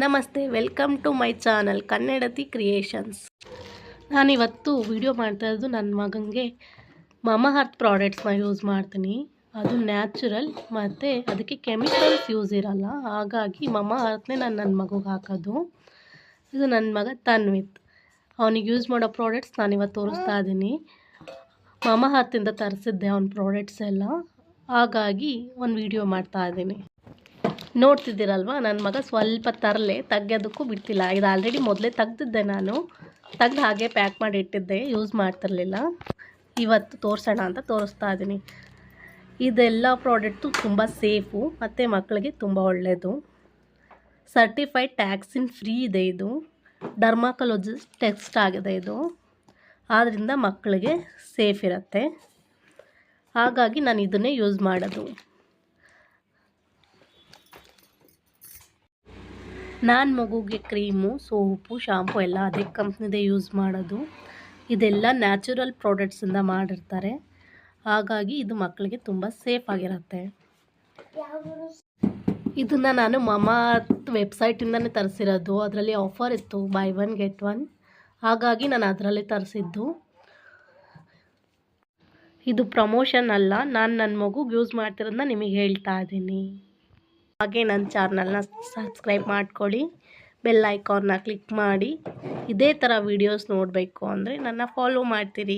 ನಮಸ್ತೆ, welcome to my channel Kannadathi creations. ನಾನಿವತ್ತು video ಮಾಡ್ತಾ ಇರೋದು ನನ್ನ ಮಗನಿಗೆ ಮಮಾ ಅರ್ತ್ ಪ್ರಾಡಕ್ಟ್ಸ್ನ ಯೂಸ್ ಮಾಡ್ತೀನಿ. ಅದು ನ್ಯಾಚುರಲ್ ಮತ್ತು ಅದಕ್ಕೆ ಕೆಮಿಕಲ್ಸ್ ಯೂಸ್ ಇರಲ್ಲ. ಹಾಗಾಗಿ ಮಮಾ ಅರ್ತ್ನೇ ನಾನು ನನ್ನ ಮಗುಗೆ ಹಾಕೋದು. ಇದು ನನ್ನ ಮಗ ತನ್ವಿತ್. ಅವನಿಗೆ ಯೂಸ್ ಮಾಡೋ ಪ್ರಾಡಕ್ಟ್ಸ್ ನಾನಿವತ್ತು ತೋರಿಸ್ತಾ ಇದ್ದೀನಿ. ಮಮಾ ಅರ್ತಿಂದ ತರಿಸಿದ್ದೆ ಅವನ ಪ್ರಾಡಕ್ಟ್ಸ್ ಎಲ್ಲ, ಹಾಗಾಗಿ ಒಂದು ವಿಡಿಯೋ ಮಾಡ್ತಾ ಇದ್ದೀನಿ. ನೋಡ್ತಿದ್ದೀರಲ್ವ, ನನ್ನ ಮಗ ಸ್ವಲ್ಪ ತರಲೆ ತೆಗೆಯೋದಕ್ಕೂ ಬಿಡ್ತಿಲ್ಲ. ಇದು ಆಲ್ರೆಡಿ ಮೊದಲೇ ತೆಗ್ದಿದ್ದೆ, ನಾನು ತೆಗ್ದು ಹಾಗೆ ಪ್ಯಾಕ್ ಮಾಡಿ ಇಟ್ಟಿದ್ದೆ, ಯೂಸ್ ಮಾಡ್ತಿರ್ಲಿಲ್ಲ. ಇವತ್ತು ತೋರಿಸೋಣ ಅಂತ ತೋರಿಸ್ತಾ ಇದ್ದೀನಿ. ಇದೆಲ್ಲ ಪ್ರಾಡಕ್ಟು ತುಂಬ ಸೇಫು ಮತ್ತು ಮಕ್ಕಳಿಗೆ ತುಂಬ ಒಳ್ಳೆಯದು. ಸರ್ಟಿಫೈಡ್ ಟ್ಯಾಕ್ಸಿನ್ ಫ್ರೀ ಇದೆ. ಇದು ಡರ್ಮಾಕೊಲಜಿಸ್ಟ್ ಟೆಸ್ಟ್ ಆಗಿದೆ. ಇದು ಆದ್ದರಿಂದ ಮಕ್ಕಳಿಗೆ ಸೇಫ್ ಇರುತ್ತೆ. ಹಾಗಾಗಿ ನಾನು ಇದನ್ನೇ ಯೂಸ್ ಮಾಡೋದು. ನಾನು ಮಗುಗೆ ಕ್ರೀಮು, ಸೋಪು, ಶಾಂಪು ಎಲ್ಲ ಅದೇ ಕಂಪ್ನಿದೇ ಯೂಸ್ ಮಾಡೋದು. ಇದೆಲ್ಲ ನ್ಯಾಚುರಲ್ ಪ್ರಾಡಕ್ಟ್ಸಿಂದ ಮಾಡಿರ್ತಾರೆ. ಹಾಗಾಗಿ ಇದು ಮಕ್ಕಳಿಗೆ ತುಂಬ ಸೇಫ್ ಆಗಿರುತ್ತೆ. ಇದನ್ನು ನಾನು ಮಮಾ ಅರ್ತ್ ವೆಬ್ಸೈಟಿಂದನೇ ತರಿಸಿರೋದು. ಅದರಲ್ಲಿ ಆಫರ್ ಇತ್ತು, ಬೈ 1 get 1. ಹಾಗಾಗಿ ನಾನು ಅದರಲ್ಲಿ ತರಿಸಿದ್ದು. ಇದು ಪ್ರಮೋಷನ್ ಅಲ್ಲ, ನಾನು ನನ್ನ ಮಗುಗೆ ಯೂಸ್ ಮಾಡ್ತಿರೋದನ್ನ ನಿಮಗೆ ಹೇಳ್ತಾ ಇದ್ದೀನಿ. ಹಾಗೆ ನನ್ನ ಚಾನಲ್ನ ಸಬ್ಸ್ಕ್ರೈಬ್ ಮಾಡ್ಕೊಳ್ಳಿ, ಬೆಲ್ ಐಕಾನ್ನ ಕ್ಲಿಕ್ ಮಾಡಿ. ಇದೇ ಥರ ವೀಡಿಯೋಸ್ ನೋಡಬೇಕು ಅಂದರೆ ನನ್ನ ಫಾಲೋ ಮಾಡ್ತೀರಿ.